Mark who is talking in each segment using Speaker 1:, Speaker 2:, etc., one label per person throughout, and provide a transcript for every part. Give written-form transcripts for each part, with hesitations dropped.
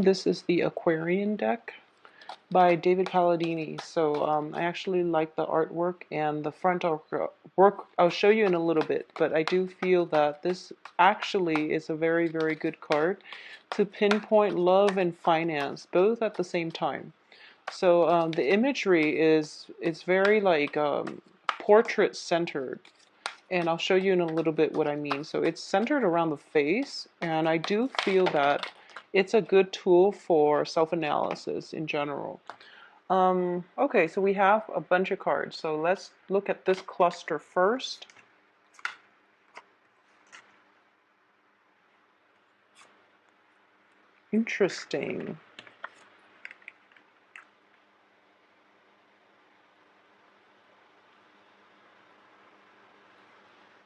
Speaker 1: This is the Aquarian deck by David Palladini. So I actually like the artwork and the front work. I'll show you in a little bit, but I do feel that this actually is a very, very good card to pinpoint love and finance both at the same time. So the imagery is it's very like portrait centered. And I'll show you in a little bit what I mean. So it's centered around the face, and I do feel that it's a good tool for self-analysis in general. Okay, so we have a bunch of cards. So let's look at this cluster first. Interesting.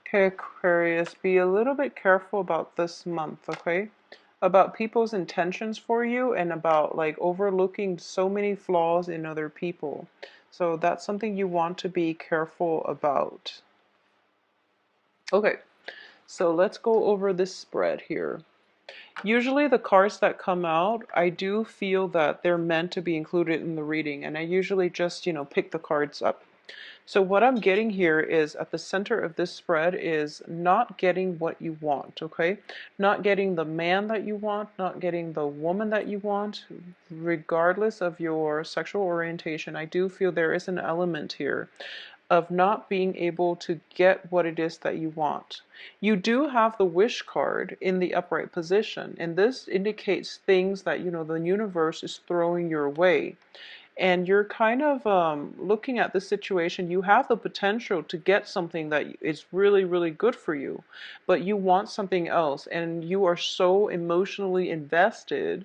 Speaker 1: Okay, Aquarius, be a little bit careful about this month, okay? About people's intentions for you and about like overlooking so many flaws in other people. So that's something you want to be careful about. Okay, so let's go over this spread here. Usually the cards that come out, I do feel that they're meant to be included in the reading, and I usually just, pick the cards up. So what I'm getting here is at the center of this spread is not getting what you want, okay? Not getting the man that you want, not getting the woman that you want, regardless of your sexual orientation. I do feel there is an element here of not being able to get what it is that you want. You do have the wish card in the upright position, and this indicates things that, the universe is throwing your way. And you're kind of looking at the situation. You have the potential to get something that is really, really good for you, but you want something else, and you are so emotionally invested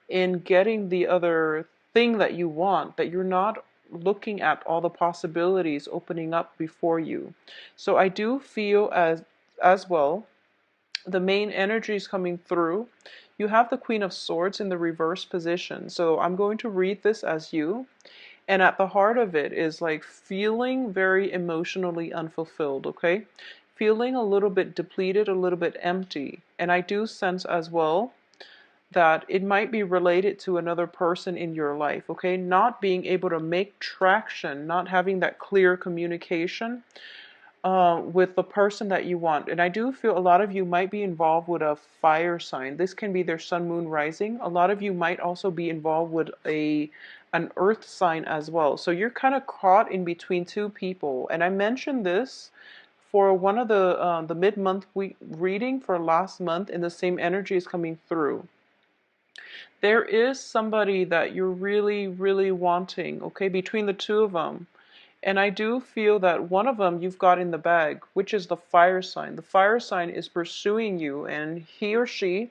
Speaker 1: in getting the other thing that you want that you're not looking at all the possibilities opening up before you. So I do feel as well the main energies coming through. You have the Queen of Swords in the reverse position. So I'm going to read this as you. And at the heart of it is like feeling very emotionally unfulfilled, okay? Feeling a little bit depleted, a little bit empty. And I do sense as well that it might be related to another person in your life, okay? Not being able to make traction, not having that clear communication with the person that you want. And I do feel a lot of you might be involved with a fire sign. This can be their sun, moon, rising. A lot of you might also be involved with an earth sign as well. So you're kind of caught in between two people. And I mentioned this for one of the mid-month week reading for last month, and the same energy is coming through. There is somebody that you're really, really wanting, okay, between the two of them. And I do feel that one of them you've got in the bag, which is the fire sign. The fire sign is pursuing you, and he or she,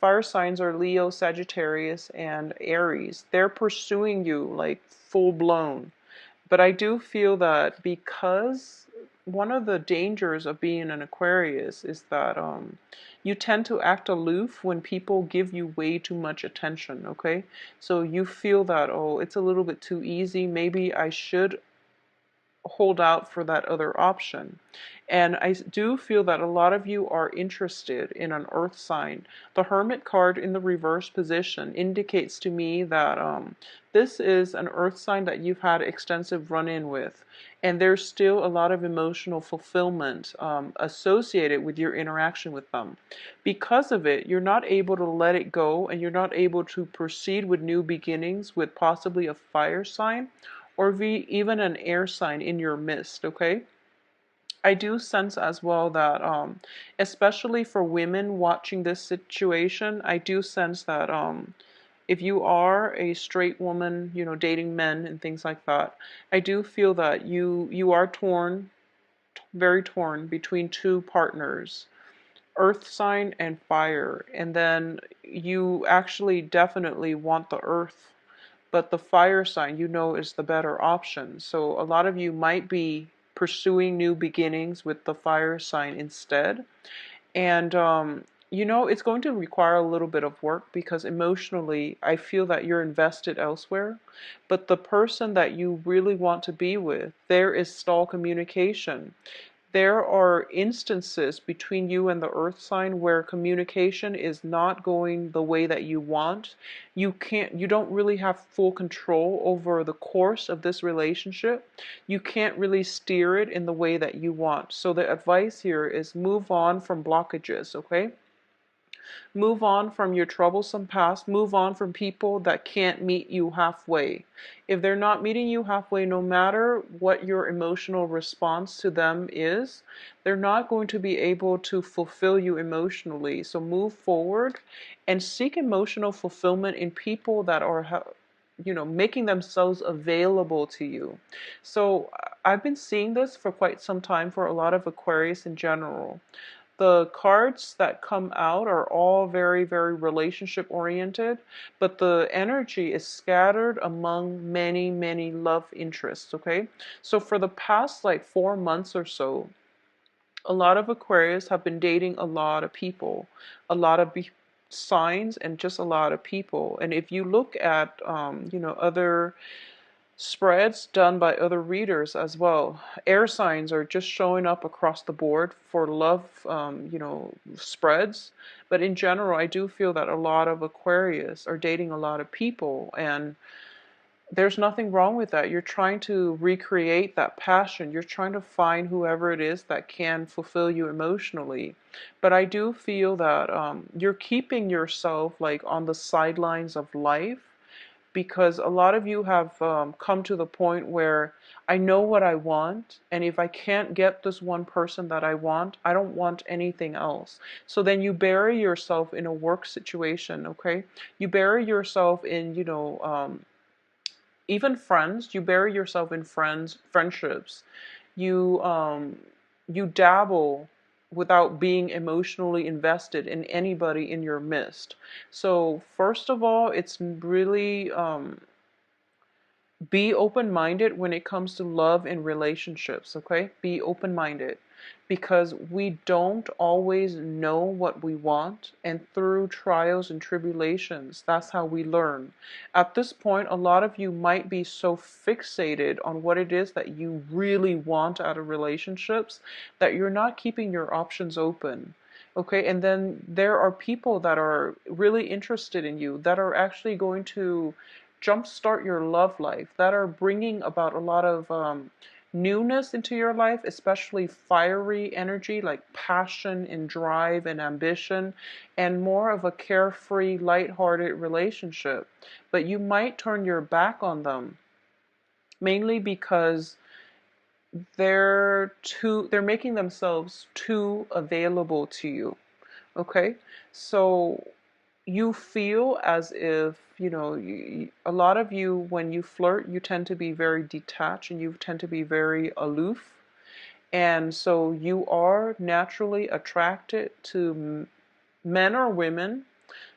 Speaker 1: fire signs are Leo, Sagittarius, and Aries. They're pursuing you like full blown. But I do feel that because one of the dangers of being an Aquarius is that you tend to act aloof when people give you way too much attention, okay? So you feel that, oh, it's a little bit too easy. Maybe I should hold out for that other option. And I do feel that a lot of you are interested in an earth sign. The Hermit card in the reverse position indicates to me that this is an earth sign that you've had extensive run-in with. And there's still a lot of emotional fulfillment associated with your interaction with them. Because of it, you're not able to let it go, and you're not able to proceed with new beginnings with possibly a fire sign or even an air sign in your midst, okay? I do sense as well that, especially for women watching this situation, I do sense that if you are a straight woman, dating men and things like that, I do feel that you are torn, very torn between two partners, earth sign and fire, and then you actually definitely want the earth, but the fire sign is the better option. So a lot of you might be pursuing new beginnings with the fire sign instead. And it's going to require a little bit of work because emotionally I feel that you're invested elsewhere. But the person that you really want to be with, there is stall communication. there are instances between you and the earth sign where communication is not going the way that you want. You don't really have full control over the course of this relationship. You can't really steer it in the way that you want. So the advice here is move on from blockages, okay? Move on from your troublesome past. Move on from people that can't meet you halfway. If they're not meeting you halfway, no matter what your emotional response to them is, they're not going to be able to fulfill you emotionally. So move forward and seek emotional fulfillment in people that are making themselves available to you. So I've been seeing this for quite some time for a lot of Aquarius in general. The cards that come out are all very, very relationship oriented, but the energy is scattered among many, many love interests, okay? So for the past like 4 months or so, a lot of Aquarius have been dating a lot of people, a lot of signs, and just a lot of people. And if you look at, other spreads done by other readers as well, air signs are just showing up across the board for love, spreads. But in general, I do feel that a lot of Aquarius are dating a lot of people, and there's nothing wrong with that. You're trying to recreate that passion. You're trying to find whoever it is that can fulfill you emotionally. But I do feel that you're keeping yourself like on the sidelines of life, because a lot of you have come to the point where I know what I want, and if I can't get this one person that I want, I don't want anything else. So then you bury yourself in a work situation, okay? You bury yourself in, even friends. You bury yourself in friendships. You dabble without being emotionally invested in anybody in your midst. So first of all, it's really be open-minded when it comes to love and relationships, okay? Be open-minded, because we don't always know what we want, and through trials and tribulations, that's how we learn. At this point, a lot of you might be so fixated on what it is that you really want out of relationships that you're not keeping your options open. Okay, and then there are people that are really interested in you, that are actually going to jumpstart your love life, that are bringing about a lot of newness into your life, especially fiery energy like passion and drive and ambition, and more of a carefree, lighthearted relationship. But you might turn your back on them, mainly because they're making themselves too available to you. Okay, so you feel as if, a lot of you, when you flirt, you tend to be very detached and you tend to be very aloof. And so you are naturally attracted to men or women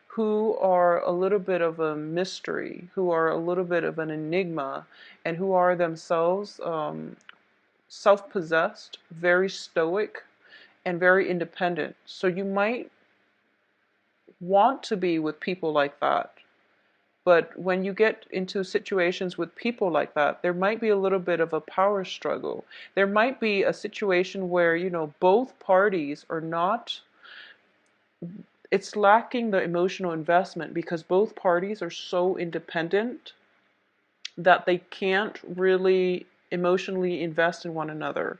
Speaker 1: who are a little bit of a mystery, who are a little bit of an enigma, and who are themselves self-possessed, very stoic, and very independent. So you might want to be with people like that. But when you get into situations with people like that, there might be a little bit of a power struggle. There might be a situation where, both parties are not, it's lacking the emotional investment because both parties are so independent that they can't really emotionally invest in one another.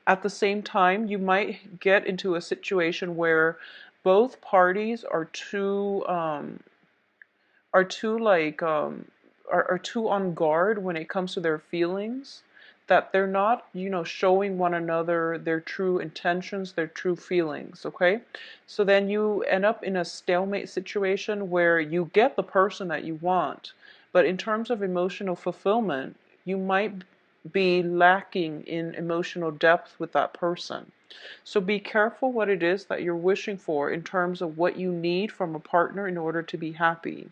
Speaker 1: At the same time, you might get into a situation where both parties are too on guard when it comes to their feelings, that they're not, showing one another their true intentions, their true feelings, okay? So then you end up in a stalemate situation where you get the person that you want, but in terms of emotional fulfillment, you might be lacking in emotional depth with that person. So be careful what it is that you're wishing for in terms of what you need from a partner in order to be happy.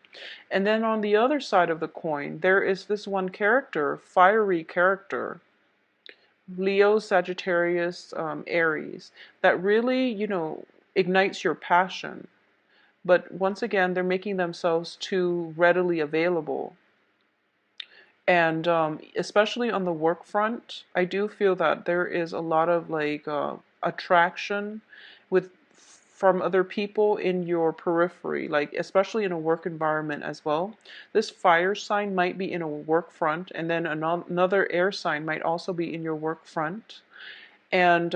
Speaker 1: And then on the other side of the coin, there is this one character, fiery character, Leo, Sagittarius, Aries, that really, ignites your passion. But once again, they're making themselves too readily available. And especially on the work front, I do feel that there is a lot of like attraction with from other people in your periphery, like especially in a work environment as well. This fire sign might be in a work front, and then another air sign might also be in your work front. And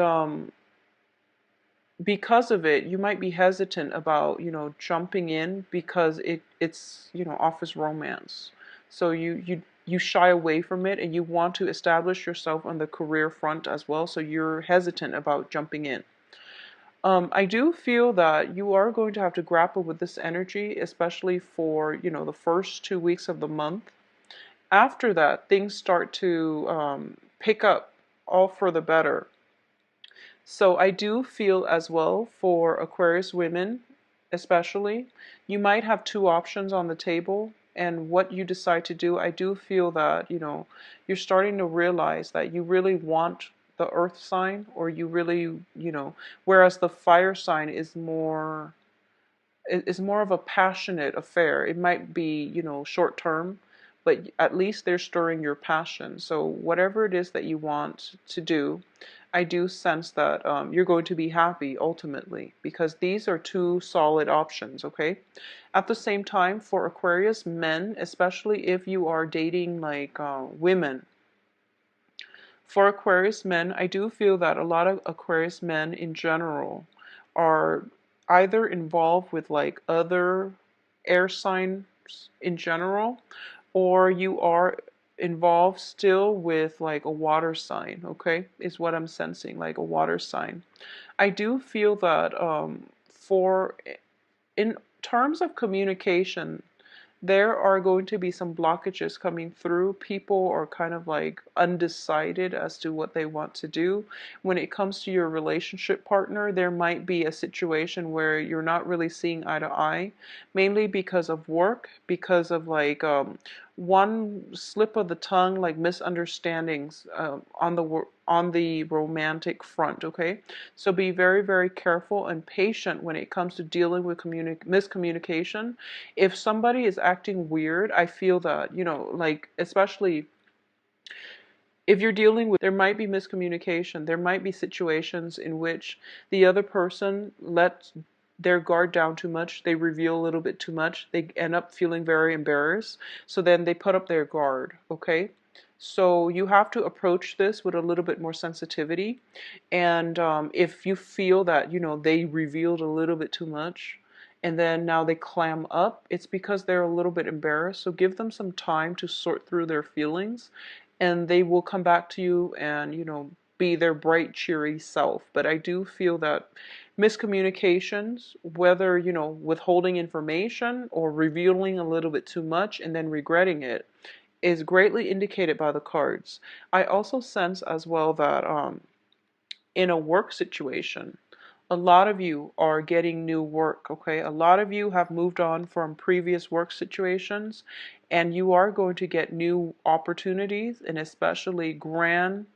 Speaker 1: because of it, you might be hesitant about, jumping in because it's, office romance. So you shy away from it and you want to establish yourself on the career front as well. So you're hesitant about jumping in. I do feel that you are going to have to grapple with this energy, especially for, the first 2 weeks of the month. After that, things start to pick up all for the better. So I do feel as well for Aquarius women, especially, you might have two options on the table. And what you decide to do, I do feel that, you're starting to realize that you really want the earth sign, or you really, whereas the fire sign is more of a passionate affair. It might be, short term, but at least they're stirring your passion. So whatever it is that you want to do, I do sense that you're going to be happy ultimately, because these are two solid options, okay? At the same time, for Aquarius men, especially if you are dating like women, for Aquarius men, I do feel that a lot of Aquarius men in general are either involved with like other air signs in general, or you are involved still with like a water sign, okay? Is what I'm sensing, like a water sign. I do feel that for in terms of communication, there are going to be some blockages coming through. People are kind of like undecided as to what they want to do. When it comes to your relationship partner, there might be a situation where you're not really seeing eye to eye, mainly because of work, because of like one slip of the tongue, like misunderstandings on the romantic front, okay? So be very, very careful and patient when it comes to dealing with miscommunication. If somebody is acting weird, I feel that, like, especially if you're dealing with, there might be miscommunication. There might be situations in which the other person lets their guard down too much. They reveal a little bit too much. They end up feeling very embarrassed. So then they put up their guard, okay? So you have to approach this with a little bit more sensitivity. And if you feel that, they revealed a little bit too much, and then now they clam up, it's because they're a little bit embarrassed. So give them some time to sort through their feelings, and they will come back to you and, be their bright, cheery self. But I do feel that miscommunications, whether, withholding information or revealing a little bit too much and then regretting it, is greatly indicated by the cards. I also sense as well that in a work situation, a lot of you are getting new work, okay? A lot of you have moved on from previous work situations, and you are going to get new opportunities, and especially grand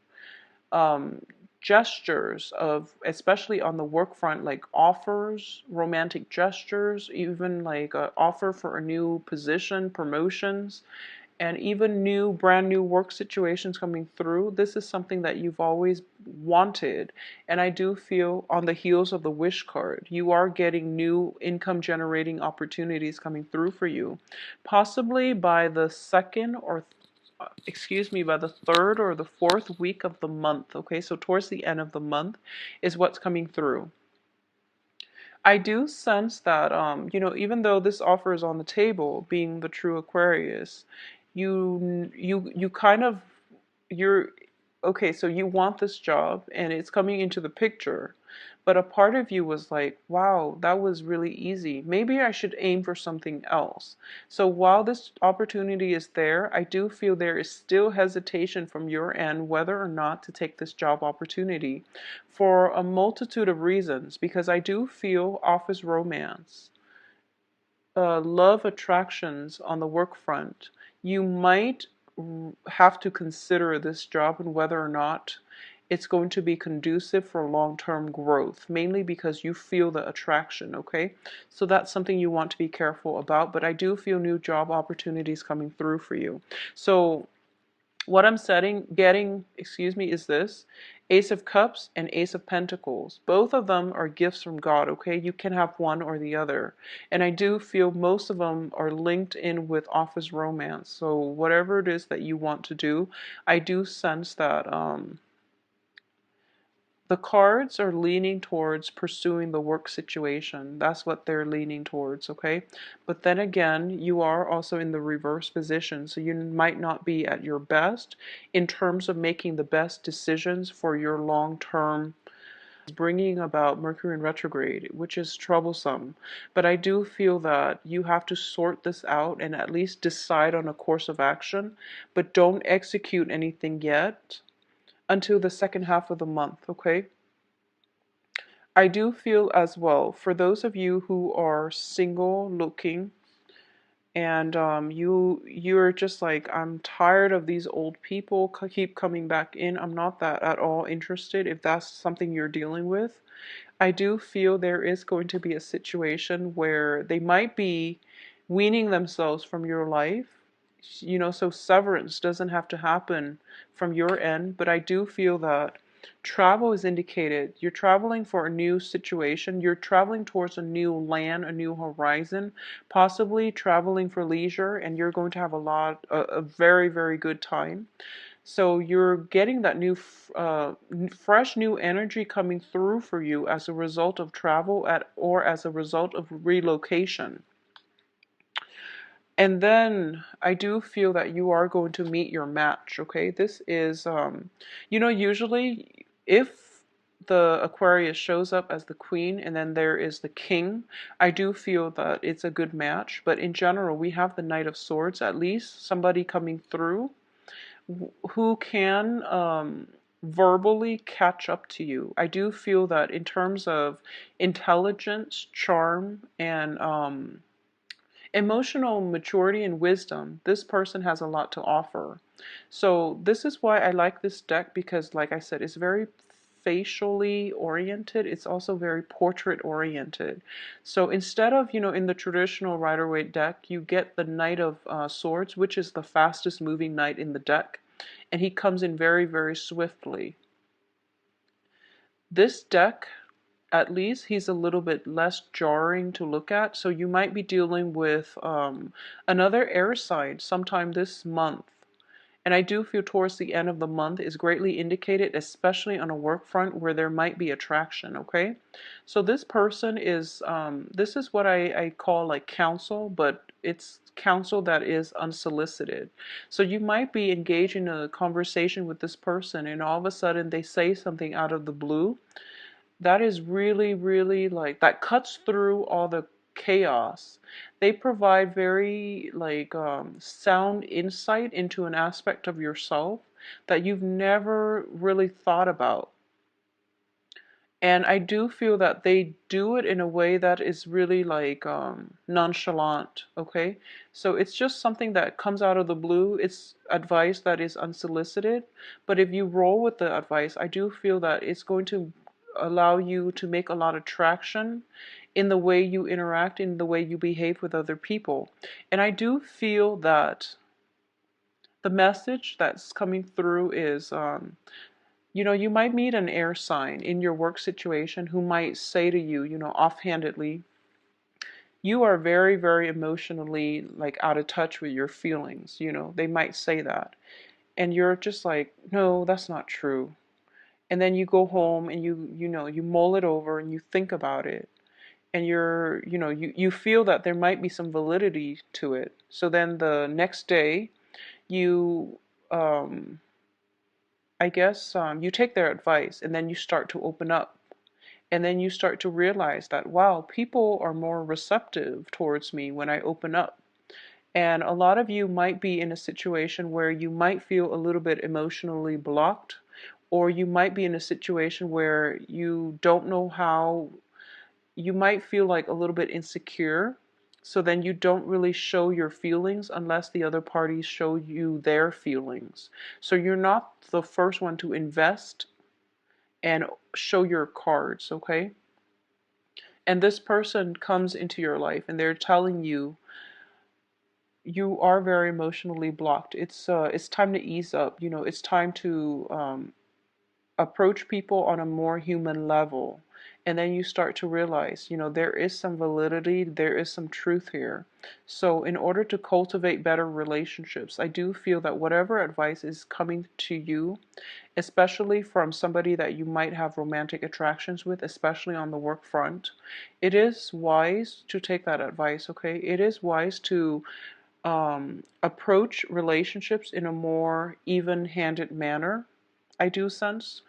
Speaker 1: um, gestures of, especially on the work front, like offers, romantic gestures, even like an offer for a new position, promotions, and even brand new work situations coming through. This is something that you've always wanted. And I do feel on the heels of the wish card, you are getting new income generating opportunities coming through for you. Possibly by the second or by the third or the fourth week of the month. Okay, so towards the end of the month is what's coming through. I do sense that, even though this offer is on the table, being the true Aquarius, you kind of, you're, okay, so you want this job and it's coming into the picture, but a part of you was like, wow, that was really easy. Maybe I should aim for something else. So while this opportunity is there, I do feel there is still hesitation from your end whether or not to take this job opportunity for a multitude of reasons, because I do feel office romance, love attractions on the work front. You might have to consider this job and whether or not it's going to be conducive for long-term growth, mainly because you feel the attraction, okay? So that's something you want to be careful about, but I do feel new job opportunities coming through for you. So What I'm getting, excuse me, is this Ace of Cups and Ace of Pentacles. Both of them are gifts from God, okay? You can have one or the other. And I do feel most of them are linked in with office romance. So whatever it is that you want to do, I do sense that the cards are leaning towards pursuing the work situation. That's what they're leaning towards, okay? But then again, you are also in the reverse position, so you might not be at your best in terms of making the best decisions for your long-term, bringing about Mercury in retrograde, which is troublesome. But I do feel that you have to sort this out and at least decide on a course of action, but don't execute anything yet until the second half of the month, okay? I do feel as well, for those of you who are single looking and you're just like, I'm tired of these old people keep coming back in. I'm not that at all interested if that's something you're dealing with. I do feel there is going to be a situation where they might be weaning themselves from your life. You know, so severance doesn't have to happen from your end, but I do feel that travel is indicated. You're traveling for a new situation. You're traveling towards a new land, a new horizon, possibly traveling for leisure, and you're going to have a very, very good time. So you're getting that new, fresh new energy coming through for you as a result of travel or as a result of relocation. And then I do feel that you are going to meet your match, okay? This is, usually if the Aquarius shows up as the queen and then there is the king, I do feel that it's a good match. But in general, we have the Knight of Swords, at least somebody coming through who can verbally catch up to you. I do feel that in terms of intelligence, charm, and emotional maturity and wisdom, this person has a lot to offer. So this is why I like this deck, because like I said, it's very facially oriented. It's also very portrait oriented. So instead of, in the traditional Rider-Waite deck, you get the Knight of Swords, which is the fastest moving knight in the deck. And he comes in very, very swiftly. This deck, at least he's a little bit less jarring to look at. So you might be dealing with another air sign sometime this month. And I do feel towards the end of the month is greatly indicated, especially on a work front where there might be attraction, okay? So this person is, this is what I call like counsel, but it's counsel that is unsolicited. So you might be engaged in a conversation with this person and all of a sudden they say something out of the blue that is really, really like, that cuts through all the chaos. They provide very like sound insight into an aspect of yourself that you've never really thought about. And I do feel that they do it in a way that is really like nonchalant, okay? So it's just something that comes out of the blue. It's advice that is unsolicited. But if you roll with the advice, I do feel that it's going to allow you to make a lot of traction in the way you interact, in the way you behave with other people. And I do feel that the message that's coming through is you might meet an air sign in your work situation who might say to you, offhandedly, you are very, very emotionally like out of touch with your feelings. They might say that. And you're just like, no, that's not true. And then you go home and you mull it over and you think about it. And you feel that there might be some validity to it. So then the next day you I guess you take their advice and then you start to open up. And then you start to realize that, wow, people are more receptive towards me when I open up. And a lot of you might be in a situation where you might feel a little bit emotionally blocked, or you might be in a situation where you don't know how, you might feel like a little bit insecure. So then you don't really show your feelings unless the other parties show you their feelings. So you're not the first one to invest and show your cards, okay? And this person comes into your life and they're telling you you are very emotionally blocked. It's time to ease up. It's time to approach people on a more human level. And then you start to realize, there is some validity, there is some truth here. So, in order to cultivate better relationships, I do feel that whatever advice is coming to you, especially from somebody that you might have romantic attractions with, especially on the work front, it is wise to take that advice, okay? It is wise to approach relationships in a more even handed manner, I do sense.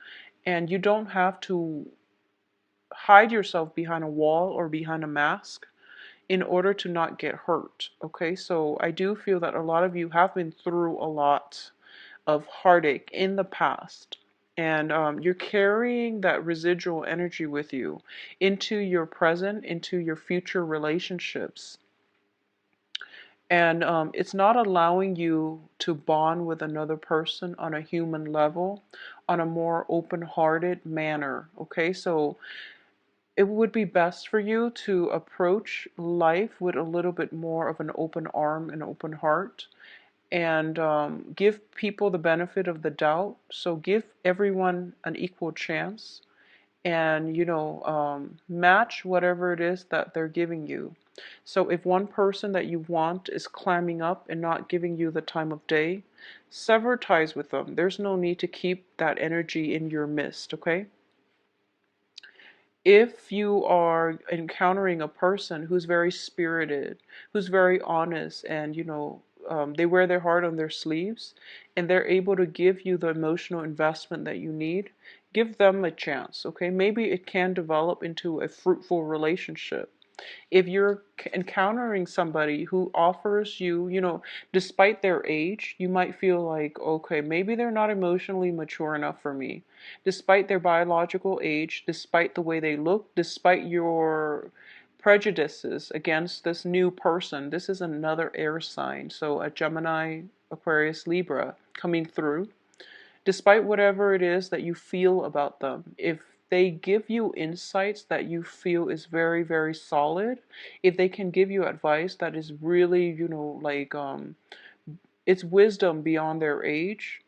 Speaker 1: And you don't have to hide yourself behind a wall or behind a mask in order to not get hurt. Okay, so I do feel that a lot of you have been through a lot of heartache in the past. And you're carrying that residual energy with you into your present, into your future relationships. And it's not allowing you to bond with another person on a human level, on a more open hearted manner. Okay, so it would be best for you to approach life with a little bit more of an open arm and open heart, and give people the benefit of the doubt. So give everyone an equal chance, and match whatever it is that they're giving you. So if one person that you want is climbing up and not giving you the time of day, sever ties with them. There's no need to keep that energy in your midst, okay? If you are encountering a person who's very spirited, who's very honest, and they wear their heart on their sleeves, and they're able to give you the emotional investment that you need, give them a chance, okay? Maybe it can develop into a fruitful relationship. If you're encountering somebody who offers you, despite their age, you might feel like, okay, maybe they're not emotionally mature enough for me. Despite their biological age, despite the way they look, despite your prejudices against this new person, this is another air sign. So a Gemini, Aquarius, Libra coming through. Despite whatever it is that you feel about them, if they give you insights that you feel is very, very solid, if they can give you advice that is really, like it's wisdom beyond their age,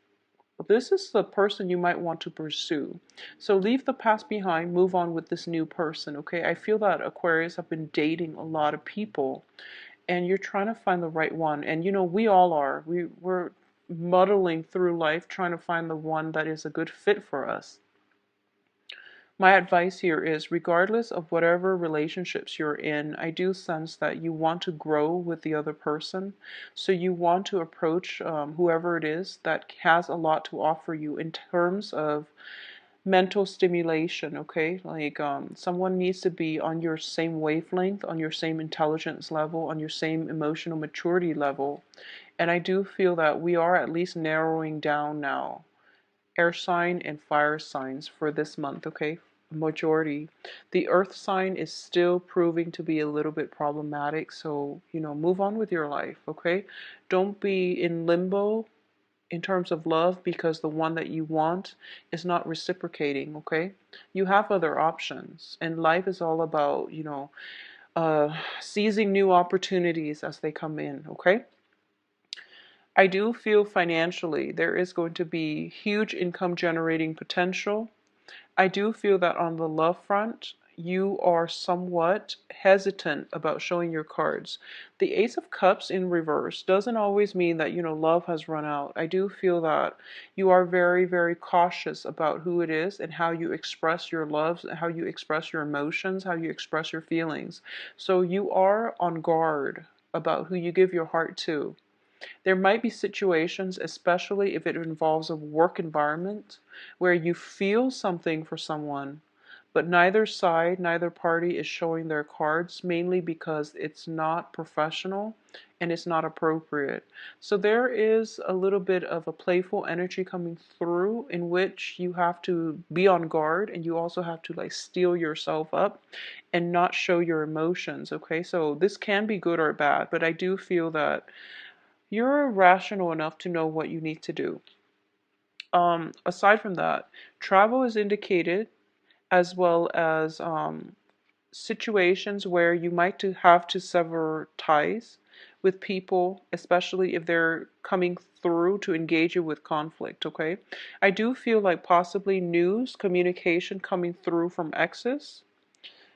Speaker 1: this is the person you might want to pursue. So leave the past behind, move on with this new person, okay? I feel that Aquarius have been dating a lot of people, and you're trying to find the right one. And we all are. We're muddling through life trying to find the one that is a good fit for us. My advice here is, regardless of whatever relationships you're in, I do sense that you want to grow with the other person. So you want to approach whoever it is that has a lot to offer you in terms of mental stimulation, okay? Like someone needs to be on your same wavelength, on your same intelligence level, on your same emotional maturity level. And I do feel that we are at least narrowing down now air sign and fire signs for this month, okay? Majority. The earth sign is still proving to be a little bit problematic, so, move on with your life, okay? Don't be in limbo in terms of love because the one that you want is not reciprocating, okay? You have other options, and life is all about, seizing new opportunities as they come in, okay? I do feel financially there is going to be huge income generating potential. I do feel that on the love front, you are somewhat hesitant about showing your cards. The Ace of Cups in reverse doesn't always mean that, love has run out. I do feel that you are very, very cautious about who it is and how you express your loves, how you express your emotions, how you express your feelings. So you are on guard about who you give your heart to. There might be situations, especially if it involves a work environment, where you feel something for someone, but neither side, neither party is showing their cards, mainly because it's not professional and it's not appropriate. So there is a little bit of a playful energy coming through in which you have to be on guard, and you also have to like steel yourself up and not show your emotions, okay? So this can be good or bad, but I do feel that you're rational enough to know what you need to do. Aside from that, travel is indicated, as well as situations where you might have to sever ties. with people, especially if they're coming through to engage you with conflict, okay? I do feel like possibly news, communication coming through from exes.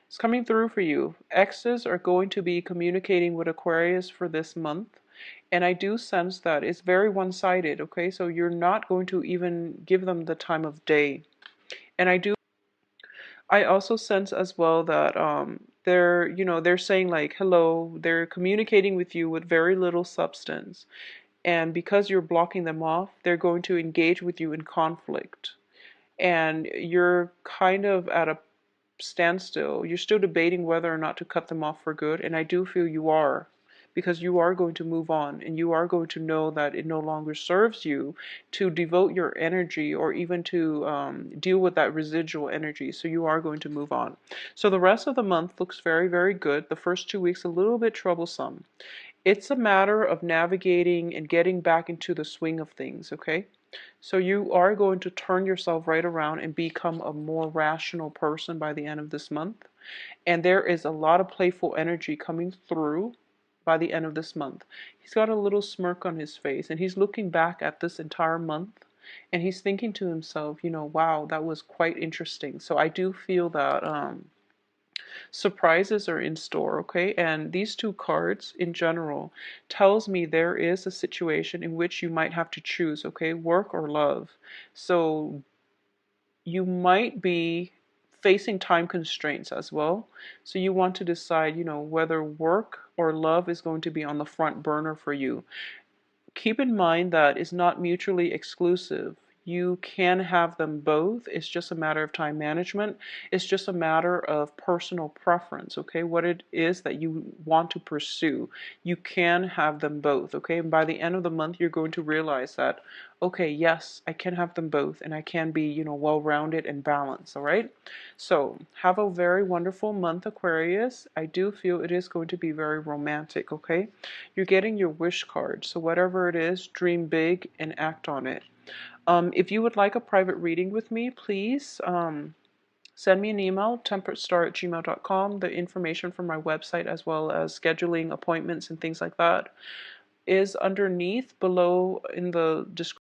Speaker 1: It's coming through for you. Exes are going to be communicating with Aquarius for this month. And I do sense that it's very one-sided, okay? So you're not going to even give them the time of day. And I also sense as well that they're saying like hello, they're communicating with you with very little substance. And because you're blocking them off, they're going to engage with you in conflict. And you're kind of at a standstill. You're still debating whether or not to cut them off for good, and I do feel you are, because you are going to move on and you are going to know that it no longer serves you to devote your energy or even to deal with that residual energy. So you are going to move on. So the rest of the month looks very, very good. The first 2 weeks a little bit troublesome. It's a matter of navigating and getting back into the swing of things, okay? So you are going to turn yourself right around and become a more rational person by the end of this month. And there is a lot of playful energy coming through by the end of this month. He's got a little smirk on his face and he's looking back at this entire month and he's thinking to himself, wow, that was quite interesting. So I do feel that surprises are in store, okay? And these two cards in general tells me there is a situation in which you might have to choose, okay? Work or love. So you might be facing time constraints as well. So you want to decide, whether work or love is going to be on the front burner for you. Keep in mind that it's not mutually exclusive. You can have them both. It's just a matter of time management. It's just a matter of personal preference, okay? What it is that you want to pursue. You can have them both, okay? And by the end of the month, you're going to realize that, okay, yes, I can have them both and I can be, well-rounded and balanced, all right? So have a very wonderful month, Aquarius. I do feel it is going to be very romantic, okay? You're getting your wish card. So whatever it is, dream big and act on it. If you would like a private reading with me, please send me an email, temperatestar@gmail.com. The information from my website, as well as scheduling appointments and things like that, is underneath below in the description.